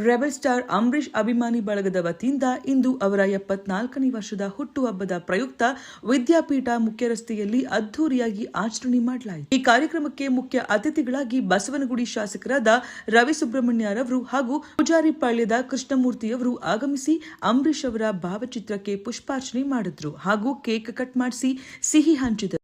Rebel star Ambareesh ಅಭಿಮಾನಿ ಬಳಗದ ವತಿಯಿಂದ ಇಂದು ಅವರ 74ನೇ ವರ್ಷದ ಹುಟ್ಟುಹಬ್ಬದ ಪ್ರಯುಕ್ತ ವಿದ್ಯಾಪೀಠ ಮುಖ್ಯ ರಸ್ತೆಯಲ್ಲಿ ಅದ್ದೂರಿಯಾಗಿ ಆಚರಣೆ ಮಾಡಲಾಯಿತು. ಈ ಕಾರ್ಯಕ್ರಮಕ್ಕೆ ಮುಖ್ಯ ಅತಿಥಿಗಳಾಗಿ ಬಸವನಗುಡಿ ಶಾಸಕರಾದ ರವಿ ಸುಬ್ರಹ್ಮಣ್ಯರವರು ಹಾಗೂ ಪೂಜಾರಿಪಾಳ್ಯದ ಕೃಷ್ಣಮೂರ್ತಿಯವರು ಆಗಮಿಸಿ ಅಂಬರೀಶ್ ಅವರ ಭಾವಚಿತ್ರಕ್ಕೆ ಪುಷ್ಪಾರ್ಚನೆ ಮಾಡಿದ್ರು ಹಾಗೂ ಕೇಕ್ ಕಟ್ ಮಾಡಿಸಿ ಸಿಹಿ ಹಂಚಿದರು.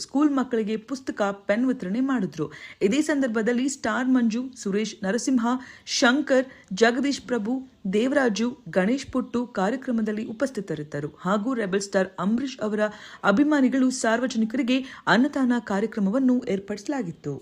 ಸ್ಕೂಲ್ ಮಕ್ಕಳಿಗೆ ಪುಸ್ತಕ ಪೆನ್ ವಿತರಣೆ ಮಾಡಿದ್ರು. ಇದೇ ಸಂದರ್ಭದಲ್ಲಿ ಸ್ಟಾರ್ ಮಂಜು, ಸುರೇಶ್ ನರಸಿಂಹ, ಶಂಕರ್, ಜಗದೀಶ್ ಪ್ರಭು, ದೇವರಾಜು, ಗಣೇಶ್ ಪುಟ್ಟು ಕಾರ್ಯಕ್ರಮದಲ್ಲಿ ಉಪಸ್ಥಿತರಿದ್ದರು ಹಾಗೂ ರೆಬೆಲ್ ಸ್ಟಾರ್ ಅಂಬರೀಶ್ ಅವರ ಅಭಿಮಾನಿಗಳು ಸಾರ್ವಜನಿಕರಿಗೆ ಅನ್ನದಾನ ಕಾರ್ಯಕ್ರಮವನ್ನು ಏರ್ಪಡಿಸಲಾಗಿತ್ತು.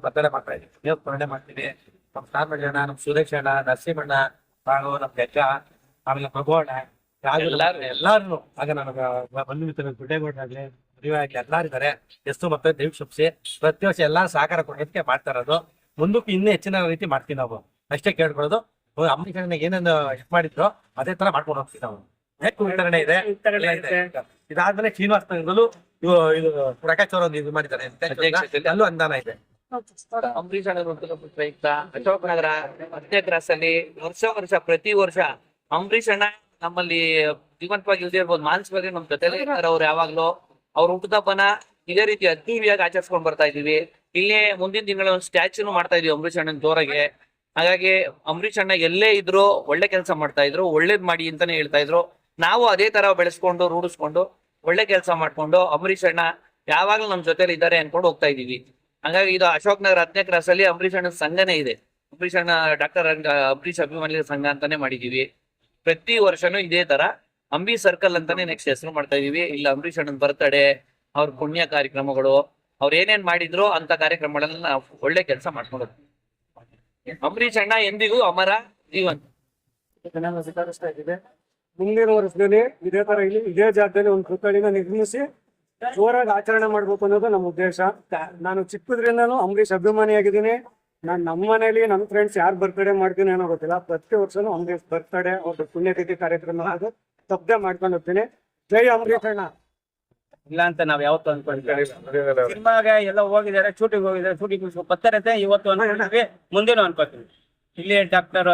ಬರ್ತಡೇ ಮಾಡ್ತಾ ಇದ್ದೀವಿ, ದೇವ್ರ ಸ್ಮರಣೆ ಮಾಡ್ತೀವಿ. ನಮ್ ಸ್ಟಾರ್ ಮಂಜಣ್ಣ, ನಮ್ ಸುರೇಶ್ ಅಣ್ಣ, ನರಸಿಂಹಣ್ಣ ಹಾಗೂ ನಮ್ ಗಜ್ಜ, ಆಮೇಲೆ ಭಗವಾನ ಎಲ್ಲಾರು ಆಗ ನನಗ ಬಂಧು ಗುಡ್ಡೇಗೌಡರಾಗ್ಲಿ ಮದುವೆಯಾಗಿ ಎಲ್ಲಾರಿದ್ದಾರೆ. ಎಷ್ಟು ಮತ್ತೆ ದೈವ ಶುಭ್ಸಿ ಪ್ರತಿ ವರ್ಷ ಎಲ್ಲಾರು ಸಹಕಾರ ಕೊಡೋದಕ್ಕೆ ಮಾಡ್ತಾ ಇರೋದು. ಮುಂದಕ್ಕೂ ಇನ್ನೂ ಹೆಚ್ಚಿನ ರೀತಿ ಮಾಡ್ತೀವಿ ನಾವು, ಅಷ್ಟೇ ಕೇಳ್ಕೊಳ್ಳೋದು. ಅಂಬರೀಶ್ ಅಣ್ಣ ಏನೇನು ಇದು ಮಾಡಿದ್ರು ಅದೇ ತರ ಮಾಡ್ಕೊಂಡು ಹೋಗ್ತೀವಿ ನಾವು. ವಿತರಣೆ ಇದೆ. ಇದಾದ್ಮೇಲೆ ಶ್ರೀನಿವಾಸ ನಗರದಲ್ಲೂ ಇದು ಪ್ರಕಾಶ್ ಅವರು ಇದು ಮಾಡಿದ್ದಾರೆ, ಅಲ್ಲೂ ಅನುದಾನ ಇದೆ. ಅಂಬರೀಶ್ ಅಣ್ಣ ಪ್ರಯುಕ್ತ ಅಶೋಕ್ ನಗರ 10ನೇ ಕ್ರಾಸ್ ಅಲ್ಲಿ ವರ್ಷ ಪ್ರತಿ ವರ್ಷ ಅಂಬರೀಶ್ ಅಣ್ಣ ನಮ್ಮಲ್ಲಿ ಜೀವಂತವಾಗಿ ಇಲ್ದೇ ಇರ್ಬೋದು, ಮಾನಸಿಕವಾಗಿ ನಮ್ ಜೊತೆಲೇ ಇರ್ತಾರೆ. ಅವ್ರು ಯಾವಾಗ್ಲೂ ಅವ್ರ ಹುಟ್ಟುಹಬ್ಬನ ಇದೇ ರೀತಿ ಅದ್ದೂರಿಯಾಗಿ ಆಚರಿಸ್ಕೊಂಡ್ ಬರ್ತಾ ಇದೀವಿ. ಇಲ್ಲೇ ಮುಂದಿನ ತಿಂಗಳ ಒಂದು ಸ್ಟ್ಯಾಚ್ಯೂನು ಮಾಡ್ತಾ ಇದೀವಿ ಅಂಬರೀಶ್ ಅಣ್ಣನ ಜೋರಾಗೆ. ಹಾಗಾಗಿ ಅಂಬರೀಶ್ ಅಣ್ಣ ಎಲ್ಲೇ ಇದ್ರು ಒಳ್ಳೆ ಕೆಲಸ ಮಾಡ್ತಾ ಇದ್ರು, ಒಳ್ಳೇದ್ ಮಾಡಿ ಅಂತಾನೆ ಹೇಳ್ತಾ ಇದ್ರು. ನಾವು ಅದೇ ತರ ಬೆಳೆಸ್ಕೊಂಡು ರೂಢಿಸ್ಕೊಂಡು ಒಳ್ಳೆ ಕೆಲಸ ಮಾಡ್ಕೊಂಡು ಅಂಬರೀಶ್ ಅಣ್ಣ ಯಾವಾಗ್ಲೂ ನಮ್ ಜೊತೆಲಿ ಇದ್ದಾರೆ ಅನ್ಕೊಂಡು ಹೋಗ್ತಾ ಇದೀವಿ. ಹಾಗಾಗಿ ಇದು ಅಶೋಕ್ ನಗರ 10ನೇ ಕ್ರಾಸ್ ಅಲ್ಲಿ ಅಂಬರೀಶ್ ಅಣ್ಣನ ಸಂಘನೇ ಇದೆ. ಅಂಬರೀಶ್ ಅಣ್ಣ ಡಾಕ್ಟರ್ ಅಂಬರೀಶ್ ಅಭಿಮಾನಿಗಳ ಸಂಘ ಅಂತಾನೆ ಮಾಡಿದೀವಿ. ಪ್ರತಿ ವರ್ಷನೂ ಇದೇ ತರ ಅಂಬಿ ಸರ್ಕಲ್ ಅಂತಾನೆ ನೆಕ್ಸ್ಟ್ ಹೆಸರು ಮಾಡ್ತಾ ಇದೀವಿ. ಇಲ್ಲ ಅಂಬರೀಶ್ ಅಣ್ಣನ ಬರ್ತಡೇ, ಅವ್ರ ಪುಣ್ಯ ಕಾರ್ಯಕ್ರಮಗಳು, ಅವ್ರ ಏನೇನ್ ಮಾಡಿದ್ರು ಅಂತ ಕಾರ್ಯಕ್ರಮಗಳನ್ನ ನಾವು ಒಳ್ಳೆ ಕೆಲಸ ಮಾಡ್ಕೊಂಡು ಅಂಬರೀಶ್ ಅಣ್ಣ ಎಂದಿಗೂ ಅಮರ ಜೀವಂತ. ಮುಂದಿನ ವರ್ಷದಲ್ಲಿ ಇದೇ ತರ ಇದೇ ಜಾಗದಲ್ಲಿ ಒಂದು ಪುತ್ಥಳಿನ ನಿರ್ಮಿಸಿ ಜೋರಾಗಿ ಆಚರಣೆ ಮಾಡ್ಬೇಕು ಅನ್ನೋದು ನಮ್ಮ ಉದ್ದೇಶ. ನಾನು ಚಿಕ್ಕದ್ರಿಂದನೂ ಅಂಬರೀಶ್ ಅಭಿಮಾನಿಯಾಗಿದ್ದೀನಿ. ನಾನು ನಮ್ಮ ಮನೇಲಿ ನಮ್ಮ ಫ್ರೆಂಡ್ಸ್ ಯಾರು ಬರ್ತಡೇ ಮಾಡ್ತೀನಿ ಅನ್ನೋ ಗೊತ್ತಿಲ್ಲ, ಪ್ರತಿ ವರ್ಷನೂ ಅಂಬರೀಶ್ ಬರ್ತಡೇ ಅವ್ರ ಪುಣ್ಯತಿಥಿ ಕಾರ್ಯಕ್ರಮ ಅದು ತಪ್ಪದೆ ಮಾಡ್ಕೊಂಡು ಹೋಗ್ತೀನಿ. ಜೈ ಅಂಬರೀಶ್ ಅಣ್ಣ. ಇಲ್ಲ ಅಂತ ನಾವ್ ಯಾವತ್ತು ಅನ್ಕೊಂಡ್ವಿ. ಸಿನಿಮಾಗೆ ಎಲ್ಲ ಹೋಗಿದ್ದಾರೆ, ಶೂಟಿಂಗ್ ಹೋಗಿದ್ದಾರೆ, ಶೂಟಿಂಗ್ ಬರ್ತಾರತ್ತೆ ಇವತ್ತು ಅನ್ಕೊಂಡ್ವಿ, ಮುಂದೇನು ಅನ್ಕೋತೀವಿ. ಇಲ್ಲಿ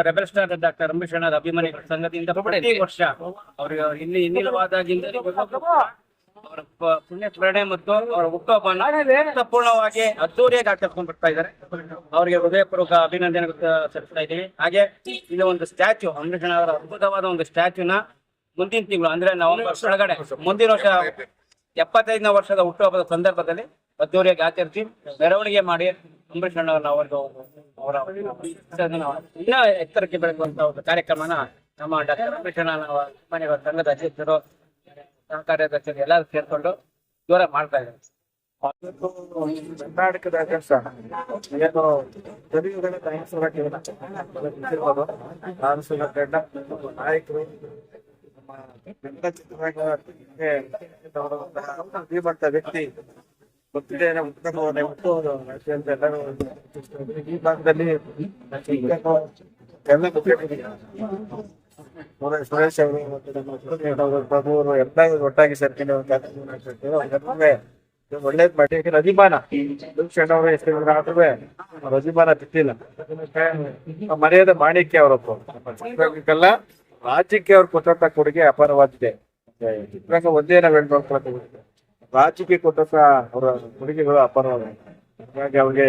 ರೆಬೆಲ್ ಸ್ಟಾರ್ ಡಾಕ್ಟರ್ ಅಂಬರೀಶ್ ಅಣ್ಣರ ಅಭಿಮಾನಿಗಳ ಸಂಘದಿಂದ ಪ್ರತಿ ವರ್ಷ ಅವ್ರಿಗೆ ಇಲ್ಲಿ ಇನ್ನಿಲ್ಲವಾದಾಗಿಂದ ಅವರ ಪುಣ್ಯ ಸ್ಮರಣೆ ಮತ್ತು ಅವರ ಹುಟ್ಟುಹಬ್ಬ ಪೂರ್ಣವಾಗಿ ಅದ್ದೂರಿಯಾಗಿ ಆಚರಿಸ್ಕೊಂಡು ಬರ್ತಾ ಇದ್ದಾರೆ. ಅವರಿಗೆ ಹೃದಯಪೂರ್ವಕ ಅಭಿನಂದನೆ ಸಲ್ಲಿಸ್ತಾ ಇದ್ದೀವಿ. ಹಾಗೆ ಇದು ಒಂದು ಸ್ಟ್ಯಾಚ್ಯೂ, ಅಂಬರೀಶ್ ಅಣ್ಣವರ ಅದ್ಭುತವಾದ ಒಂದು ಸ್ಟ್ಯಾಚ್ಯೂನ ಮುಂದಿನ ತಿಂಗಳು ಅಂದ್ರೆ ನವೆಂಬರ್ ಒಳಗಡೆ ಮುಂದಿನ ವರ್ಷ 75ನೇ ವರ್ಷದ ಹುಟ್ಟುಹಬ್ಬದ ಸಂದರ್ಭದಲ್ಲಿ ಅದ್ದೂರಿಯಾಗಿ ಆಚರಿಸಿ ಮೆರವಣಿಗೆ ಮಾಡಿ ಅಂಬರೀಶ್ ಅಣ್ಣವ್ರನ್ನ ಅವರ ಇನ್ನೂ ಎತ್ತರಕ್ಕೆ ಬೆಳೆಸುವಂತ ಒಂದು ಕಾರ್ಯಕ್ರಮನ ನಮ್ಮ ಡಾಕ್ಟರ್ ಅಂಬರೀಶ್ ಅಣ್ಣನವರ ಅಭಿಮಾನಿಗಳ ಸಂಘದ ಅಧ್ಯಕ್ಷರು, ಕಾರ್ಯದರ್ಶಿಗಳು ಎಲ್ಲರೂ ಸೇರ್ಕೊಂಡು ಜೋರ ಮಾಡ್ತಾ ಇದ್ದಾರೆ. ಕರ್ನಾಟಕದ ನಾಯಕರು ವ್ಯಕ್ತಿ ಈ ಭಾಗದಲ್ಲಿ ಸುರೇಶ್ ಅವರು ಪ್ರಭು ಅವರು ಎಲ್ಲ ಒಟ್ಟಾಗಿ ಸೇರ್ಕೊಂಡು ಒಳ್ಳೇದ್ ಮಾಡಿ ಅಭಿಮಾನ ಅವರು ಎಷ್ಟು ಅಭಿಮಾನ ಬಿಟ್ಟಿಲ್ಲ. ಮರ್ಯಾದೆ ಮಾಣಿಕ್ಯ ಅವರೊಬ್ಬ ರಾಜ್ಯಕ್ಕೆ ಅವ್ರು ಕೊಟ್ಟಂತ ಕೊಡುಗೆ ಅಪಾರವಾಗಿದೆ. ಚಿತ್ರರಂಗ ಒಂದೇ ನಾವು ಹೇಳ್ಕೊಳ್ತೀವಿ, ರಾಜ್ಯಕ್ಕೆ ಕೊಟ್ಟಂತ ಅವರ ಕೊಡುಗೆಗಳು ಅಪಾರವಾಗಿದೆ. ಹಾಗಾಗಿ ಅವ್ರಿಗೆ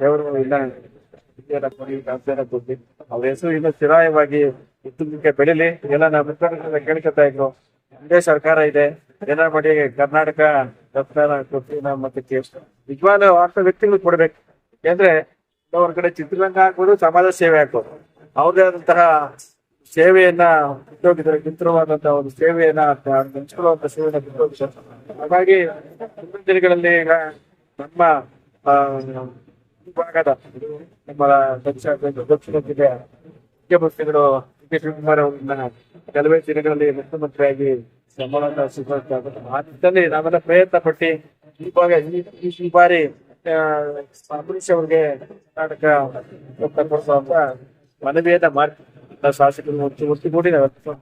ದೇವರು ಇಲ್ಲ ಅವ್ರ ಹೆಸರು ಇನ್ನು ಚಿರಾಯವಾಗಿ ಇದ್ದಕ್ಕೆ ಬೆಳಿಲಿ ಎಲ್ಲ ನಾವು ಮಿತ್ರರಿಂದ ಕೇಳ್ಕೊತಾ ಇದ್ರು. ಇದೇ ಸರ್ಕಾರ ಇದೆ, ಏನಾರ ಮಾಡಿ ಕರ್ನಾಟಕ ಸರ್ಕಾರ ಕೊಟ್ಟಿನ ಮತ್ತೆ ನಿಜವಾದ ಆರ್ಥ ವ್ಯಕ್ತಿಗಳು ಕೊಡ್ಬೇಕು. ಯಾಕೆಂದ್ರೆ ಅವ್ರ ಕಡೆ ಚಿತ್ರರಂಗ ಆಗ್ಬೋದು, ಸಮಾಜ ಸೇವೆ ಆಗ್ಬೋದು, ಅವ್ರದೇ ಆದಂತಹ ಸೇವೆಯನ್ನ ಬಿಟ್ಟೋಗಿದ್ದಾರೆ. ಕಿತ್ತರವಾದಂತಹ ಒಂದು ಸೇವೆಯನ್ನ ಹಂಚ್ಕೊಳ್ಳುವಂತ ಸೇವೆಯನ್ನ ಬಿಟ್ಟೋಗಿದ್ದಾರೆ. ಹಾಗಾಗಿ ಮುಂದಿನ ದಿನಗಳಲ್ಲಿ ಈಗ ನಮ್ಮ ಭಾಗದ ನಮ್ಮ ದಕ್ಷಿಣ ಜಿಲ್ಲೆಯ ಮುಖ್ಯಮಂತ್ರಿಗಳು ಡಿ ಕೆ ಶಿವಕುಮಾರ್ ಅವರನ್ನ ಕೆಲವೇ ದಿನಗಳಲ್ಲಿ ಮುಖ್ಯಮಂತ್ರಿಯಾಗಿ ಸಂಬಳ ಸಿಗಬೇಕಾಗುತ್ತೆ. ಆ ನಿಟ್ಟಿನಲ್ಲಿ ನಾವೆಲ್ಲ ಪ್ರಯತ್ನ ಪಟ್ಟು ಈ ಬಾರಿ ಅಂಬರೀಷ್ ಅವ್ರಿಗೆ ಕರ್ನಾಟಕ ಕೊಡುವಂತ ಮನವಿಯನ್ನ ಮಾಡಿ ಶಾಸಕರು ಒಟ್ಟಿಗೂಡಿ ನಾವೆಲ್ಲ